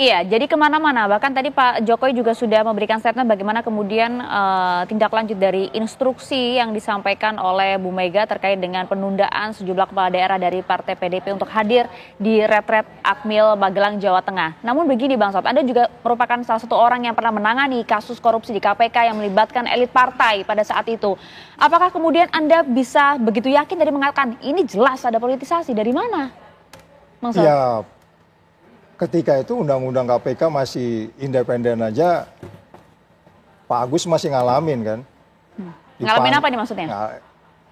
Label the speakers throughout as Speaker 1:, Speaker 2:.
Speaker 1: Iya, jadi kemana-mana. Bahkan tadi Pak Jokowi juga sudah memberikan statement bagaimana kemudian tindak lanjut dari instruksi yang disampaikan oleh Bu Mega terkait dengan penundaan sejumlah kepala daerah dari Partai PDIP untuk hadir di retret Akmil Magelang, Jawa Tengah. Namun begini Bang Saud, Anda juga merupakan salah satu orang yang pernah menangani kasus korupsi di KPK yang melibatkan elit partai pada saat itu. Apakah kemudian Anda bisa begitu yakin dari mengatakan ini jelas ada politisasi? Dari mana, Bang Saud?
Speaker 2: Ya, ketika itu undang-undang KPK masih independen aja, Pak Agus masih ngalamin kan.
Speaker 1: Ngalamin apa nih maksudnya?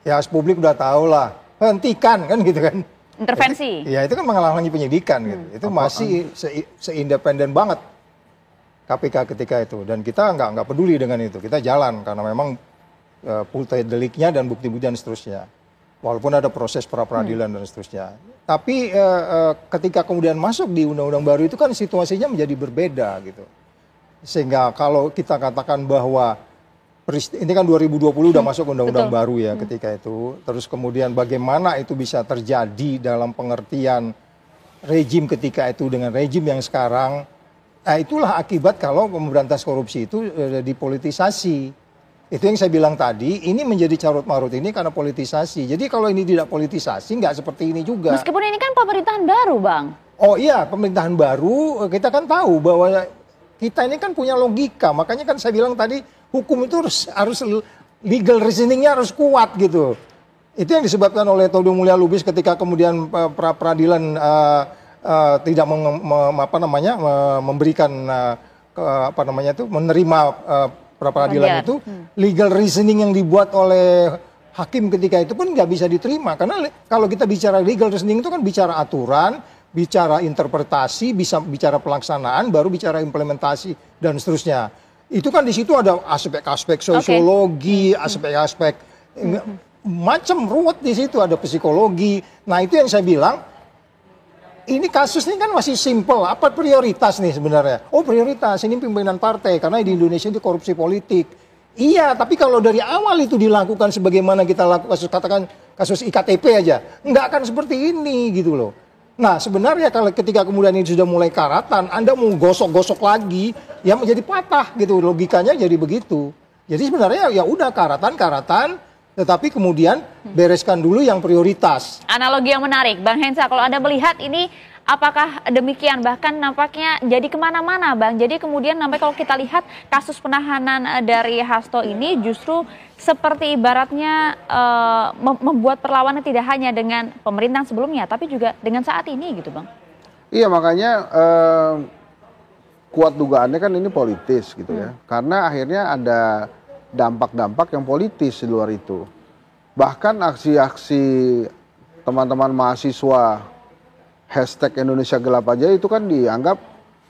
Speaker 2: Ya publik udah tahu lah, hentikan kan gitu kan.
Speaker 1: Intervensi?
Speaker 2: Ya itu kan menghalangi penyidikan gitu. Itu masih seindependen banget KPK ketika itu. Dan kita nggak peduli dengan itu, kita jalan karena memang multi deliknya dan bukti-bukti dan seterusnya. Walaupun ada proses pra-peradilan dan seterusnya. Tapi ketika kemudian masuk di undang-undang baru itu kan situasinya menjadi berbeda gitu. Sehingga kalau kita katakan bahwa ini kan 2020 udah masuk undang-undang baru ya ketika itu. Terus kemudian bagaimana itu bisa terjadi dalam pengertian rejim ketika itu dengan rejim yang sekarang. Nah itulah akibat kalau memberantas korupsi itu dipolitisasi. Itu yang saya bilang tadi, ini menjadi carut-marut ini karena politisasi. Jadi kalau ini tidak politisasi, nggak seperti ini juga.
Speaker 1: Meskipun ini kan pemerintahan baru, Bang.
Speaker 2: Oh iya, pemerintahan baru, kita kan tahu bahwa kita ini kan punya logika. Makanya kan saya bilang tadi, hukum itu harus legal reasoningnya harus kuat gitu. Itu yang disebabkan oleh Todung Mulya Lubis ketika kemudian peradilan tidak memberikan menerima pra-peradilan itu, legal reasoning yang dibuat oleh hakim ketika itu pun nggak bisa diterima. Karena kalau kita bicara legal reasoning itu kan bicara aturan, bicara interpretasi, bisa bicara pelaksanaan, baru bicara implementasi dan seterusnya. Itu kan di situ ada aspek-aspek sosiologi, aspek-aspek macam ruwet di situ, ada psikologi. Nah itu yang saya bilang, ini kasus ini kan masih simpel. Apa prioritas nih sebenarnya? Oh prioritas, ini pimpinan partai. Karena di Indonesia itu korupsi politik. Iya, tapi kalau dari awal itu dilakukan sebagaimana kita lakukan, katakan kasus IKTP aja. Nggak akan seperti ini gitu loh. Nah sebenarnya kalau ketika kemudian ini sudah mulai karatan, Anda mau gosok-gosok lagi, ya menjadi patah gitu. Logikanya jadi begitu. Jadi sebenarnya ya udah karatan, tetapi kemudian bereskan dulu yang prioritas.
Speaker 1: Analogi yang menarik, Bang Hensa, kalau Anda melihat ini apakah demikian? Bahkan nampaknya jadi kemana-mana, Bang. Jadi kemudian sampai kalau kita lihat kasus penahanan dari Hasto ini justru seperti ibaratnya membuat perlawanan tidak hanya dengan pemerintahan sebelumnya, tapi juga dengan saat ini gitu, Bang.
Speaker 3: Iya, makanya kuat dugaannya kan ini politis gitu ya. Karena akhirnya ada dampak-dampak yang politis di luar itu. Bahkan aksi-aksi teman-teman mahasiswa hashtag Indonesia Gelap aja itu kan dianggap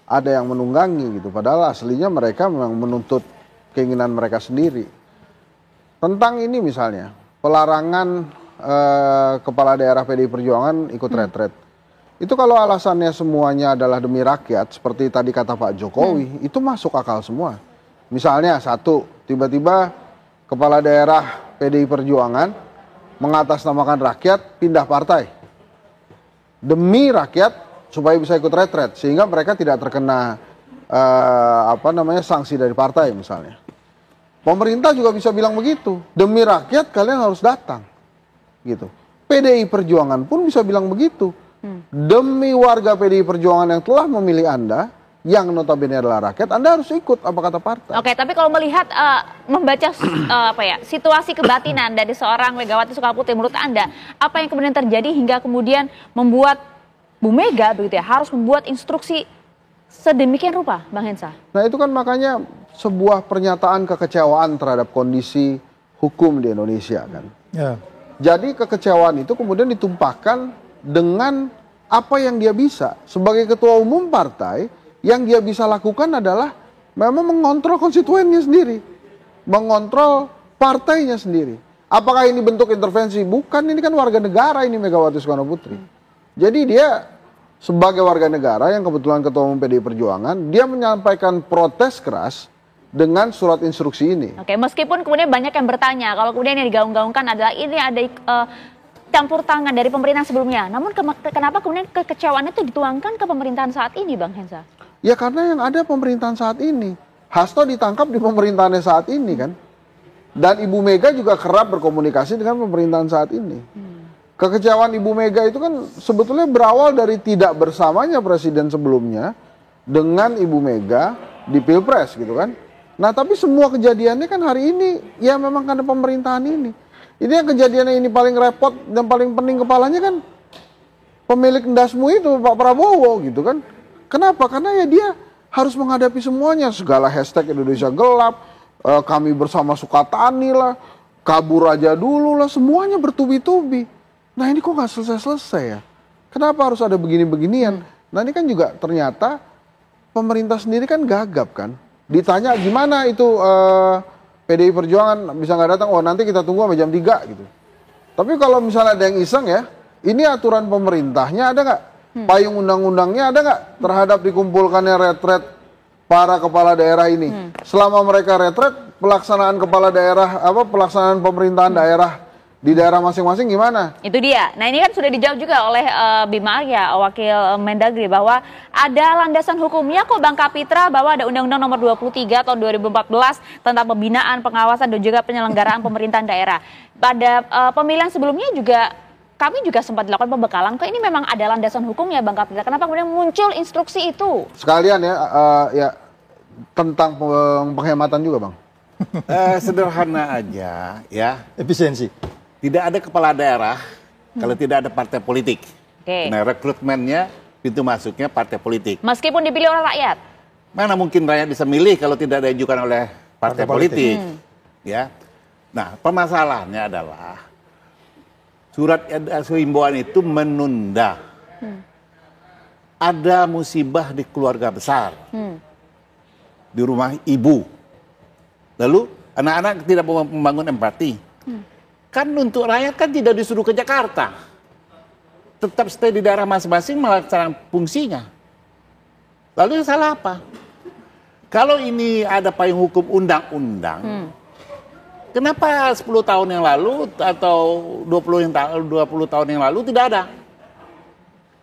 Speaker 3: ada yang menunggangi gitu. Padahal aslinya mereka memang menuntut keinginan mereka sendiri. Tentang ini misalnya, pelarangan kepala daerah PDI Perjuangan ikut retret. Itu kalau alasannya semuanya adalah demi rakyat, seperti tadi kata Pak Jokowi, itu masuk akal semua. Misalnya satu, tiba-tiba kepala daerah PDI Perjuangan mengatasnamakan rakyat pindah partai. Demi rakyat supaya bisa ikut retret. Sehingga mereka tidak terkena sanksi dari partai misalnya. Pemerintah juga bisa bilang begitu. Demi rakyat kalian harus datang. Gitu. PDI Perjuangan pun bisa bilang begitu. Demi warga PDI Perjuangan yang telah memilih Anda, yang notabene adalah rakyat, Anda harus ikut apa kata partai.
Speaker 1: Oke, tapi kalau melihat membaca situasi kebatinan dari seorang Megawati Soekarnoputri, menurut Anda apa yang kemudian terjadi hingga kemudian membuat Bu Mega begitu ya harus membuat instruksi sedemikian rupa, Bang Hensa?
Speaker 3: Nah itu kan makanya sebuah pernyataan kekecewaan terhadap kondisi hukum di Indonesia kan.
Speaker 2: Ya.
Speaker 3: Jadi kekecewaan itu kemudian ditumpahkan dengan apa yang dia bisa sebagai ketua umum partai. Yang dia bisa lakukan adalah memang mengontrol konstituennya sendiri. Mengontrol partainya sendiri. Apakah ini bentuk intervensi? Bukan, ini kan warga negara ini Megawati Soekarnoputri. Jadi dia sebagai warga negara yang kebetulan ketua umum PDI Perjuangan, dia menyampaikan protes keras dengan surat instruksi ini.
Speaker 1: Oke, meskipun kemudian banyak yang bertanya, kalau kemudian yang digaung-gaungkan adalah ini ada campur tangan dari pemerintahan sebelumnya. Namun kenapa kemudian kekecewaan itu dituangkan ke pemerintahan saat ini, Bang Hensa?
Speaker 3: Ya karena yang ada pemerintahan saat ini. Hasto ditangkap di pemerintahannya saat ini kan. Dan Ibu Mega juga kerap berkomunikasi dengan pemerintahan saat ini. Kekecewaan Ibu Mega itu kan sebetulnya berawal dari tidak bersamanya presiden sebelumnya dengan Ibu Mega di Pilpres gitu kan. Nah tapi semua kejadiannya kan hari ini ya memang karena pemerintahan ini. Ini yang kejadiannya ini paling repot dan paling pening kepalanya kan pemilik ndasmu itu Pak Prabowo gitu kan. Kenapa? Karena ya dia harus menghadapi semuanya, segala hashtag Indonesia gelap, kami bersama Sukatani lah, kabur aja dulu lah, semuanya bertubi-tubi. Nah ini kok nggak selesai-selesai ya? Kenapa harus ada begini-beginian? Nah ini kan juga ternyata pemerintah sendiri kan gagap kan. Ditanya gimana itu PDI Perjuangan bisa nggak datang, oh nanti kita tunggu sampai jam 3 gitu. Tapi kalau misalnya ada yang iseng ya, ini aturan pemerintahnya ada nggak? Payung undang-undangnya ada nggak terhadap dikumpulkannya retret para kepala daerah ini? Selama mereka retret, pelaksanaan kepala daerah, pelaksanaan pemerintahan daerah di daerah masing-masing gimana?
Speaker 1: Itu dia. Nah ini kan sudah dijawab juga oleh Bima Arya, Wakil Mendagri, bahwa ada landasan hukumnya kok Bang Kapitra, bahwa ada Undang-Undang Nomor 23 tahun 2014 tentang pembinaan, pengawasan dan juga penyelenggaraan pemerintahan daerah. Pada pemilihan sebelumnya juga kami juga sempat dilakukan pembekalan, kok ini memang ada landasan hukumnya Bang Kapitra. Kenapa kemudian muncul instruksi itu?
Speaker 3: Sekalian ya, ya tentang penghematan juga Bang.
Speaker 4: Sederhana aja ya.
Speaker 2: Efisiensi.
Speaker 4: Tidak ada kepala daerah kalau tidak ada partai politik. Nah rekrutmennya, pintu masuknya partai politik.
Speaker 1: Meskipun dipilih oleh rakyat?
Speaker 4: Mana mungkin rakyat bisa milih kalau tidak diajukan oleh partai politik. Ya. Nah permasalahannya adalah surat himbauan itu menunda. Ada musibah di keluarga besar. Di rumah ibu. Lalu anak-anak tidak membangun empati. Kan untuk rakyat kan tidak disuruh ke Jakarta. Tetap stay di daerah masing-masing melaksanakan fungsinya. Lalu yang salah apa? Kalau ini ada payung hukum undang-undang, kenapa 10 tahun yang lalu atau 20 tahun yang lalu tidak ada?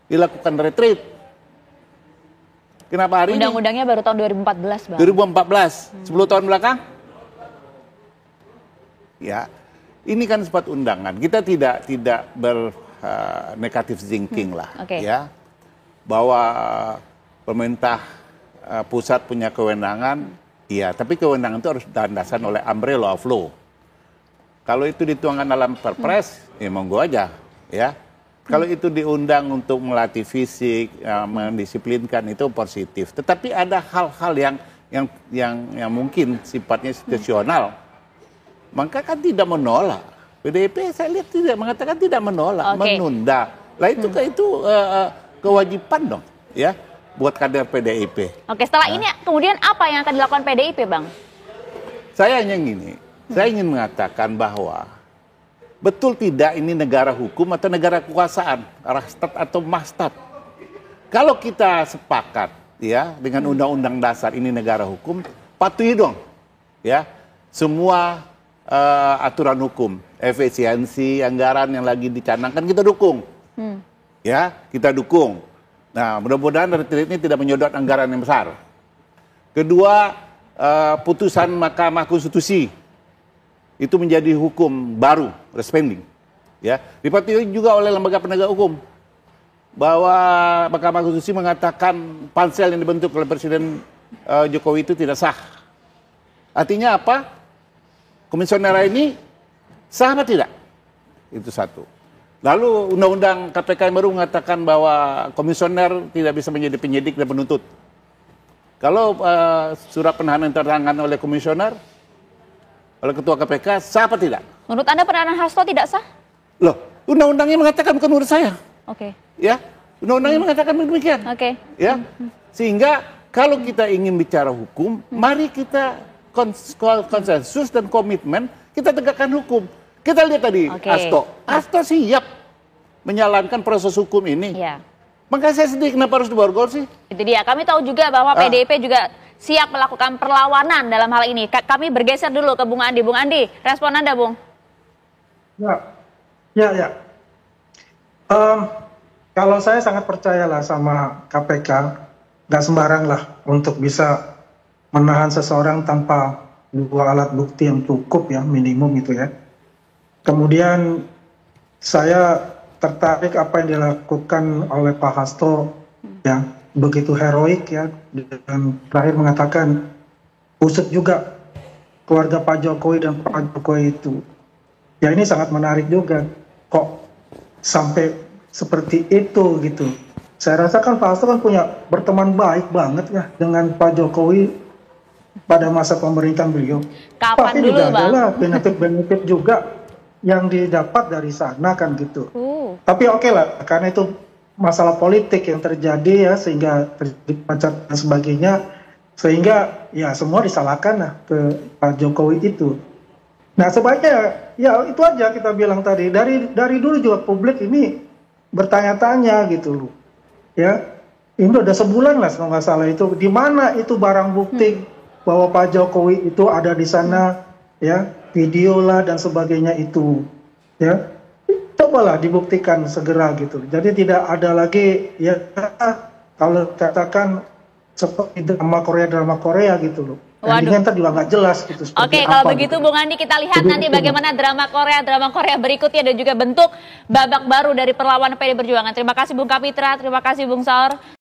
Speaker 4: Dilakukan retreat. Kenapa hari ini?
Speaker 1: Undang-undangnya baru tahun 2014, Bang.
Speaker 4: 2014, 10 tahun belakang? Ya, ini kan sifat undangan. Kita tidak negative thinking lah, ya. Bahwa pemerintah pusat punya kewenangan, iya. Tapi kewenangan itu harus dilandasan oleh umbrella of law. Kalau itu dituangkan dalam perpres, ya monggo aja, ya. Kalau itu diundang untuk melatih fisik, mendisiplinkan itu positif. Tetapi ada hal-hal yang mungkin sifatnya situasional. Maka kan tidak menolak. PDIP saya lihat tidak mengatakan tidak menolak, menunda. Lah itu kewajiban dong, ya, buat kader PDIP.
Speaker 1: Oke, setelah ini kemudian apa yang akan dilakukan PDIP, Bang?
Speaker 4: Saya hanya gini, saya ingin mengatakan bahwa betul tidak ini negara hukum atau negara kekuasaan, rastat atau mastat. Kalau kita sepakat, ya, dengan undang-undang dasar ini negara hukum, patuhi dong, ya, semua aturan hukum, efisiensi anggaran yang lagi dicanangkan kita dukung, ya, kita dukung. Nah, mudah-mudahan retreat ini tidak menyodot anggaran yang besar. Kedua, putusan Mahkamah Konstitusi itu menjadi hukum baru, respending, ya, dipatuhi juga oleh lembaga penegak hukum, bahwa Mahkamah Konstitusi mengatakan pansel yang dibentuk oleh Presiden Jokowi itu tidak sah. Artinya apa? Komisioner ini sah apa tidak? Itu satu. Lalu undang-undang KPK yang baru mengatakan bahwa komisioner tidak bisa menjadi penyidik dan penuntut. Kalau surat penahanan tertangan oleh komisioner, oleh ketua KPK, sah apa tidak?
Speaker 1: Menurut Anda penahanan Hasto tidak sah?
Speaker 4: Loh, undang-undangnya mengatakan, bukan menurut saya.
Speaker 1: Oke.
Speaker 4: Ya, undang-undangnya mengatakan demikian.
Speaker 1: Oke.
Speaker 4: Ya, sehingga kalau kita ingin bicara hukum, mari kita konsensus dan komitmen, kita tegakkan hukum. Kita lihat tadi Hasto siap menjalankan proses hukum ini.
Speaker 1: Ya.
Speaker 4: Maka saya sedih kenapa harus diborgol sih?
Speaker 1: Itu dia. Kami tahu juga bahwa PDIP juga siap melakukan perlawanan dalam hal ini. Kami bergeser dulu ke Bung Andi. Bung Andi, respon Anda, Bung.
Speaker 5: Ya. Kalau saya sangat percayalah sama KPK, nggak sembarang lah untuk bisa menahan seseorang tanpa 2 alat bukti yang cukup ya, minimum itu ya. Kemudian saya tertarik apa yang dilakukan oleh Pak Hasto ya, begitu heroik ya, dan terakhir mengatakan usut juga keluarga Pak Jokowi dan Pak Jokowi itu. Ya ini sangat menarik juga, kok sampai seperti itu gitu. Saya rasa kan Pak Hasto kan punya berteman baik banget ya dengan Pak Jokowi pada masa pemerintahan beliau.
Speaker 1: Kapan
Speaker 5: Pasti
Speaker 1: dulu,
Speaker 5: juga
Speaker 1: Bang?
Speaker 5: adalah benefit-benefit juga yang didapat dari sana kan gitu. Tapi oke lah, karena itu masalah politik yang terjadi ya, sehingga terjadi macet dan sebagainya, sehingga ya semua disalahkan lah ke Pak Jokowi itu. Nah sebaiknya ya itu aja kita bilang tadi, dari dulu juga publik ini bertanya-tanya gitu loh. Ya, ini udah sebulan lah kalau nggak salah itu, di mana itu barang bukti bahwa Pak Jokowi itu ada di sana, ya, video lah dan sebagainya itu, ya, cobalah dibuktikan segera gitu. Jadi tidak ada lagi ya kalau katakan seperti drama Korea gitu loh. Endingnya ntar juga nggak jelas gitu.
Speaker 1: Oke, kalau begitu Bung Andi, kita lihat
Speaker 5: Jadi
Speaker 1: nanti
Speaker 5: itu,
Speaker 1: bagaimana drama Korea berikutnya dan juga bentuk babak baru dari perlawanan PD Perjuangan. Terima kasih Bung Kapitra, terima kasih Bung Saur.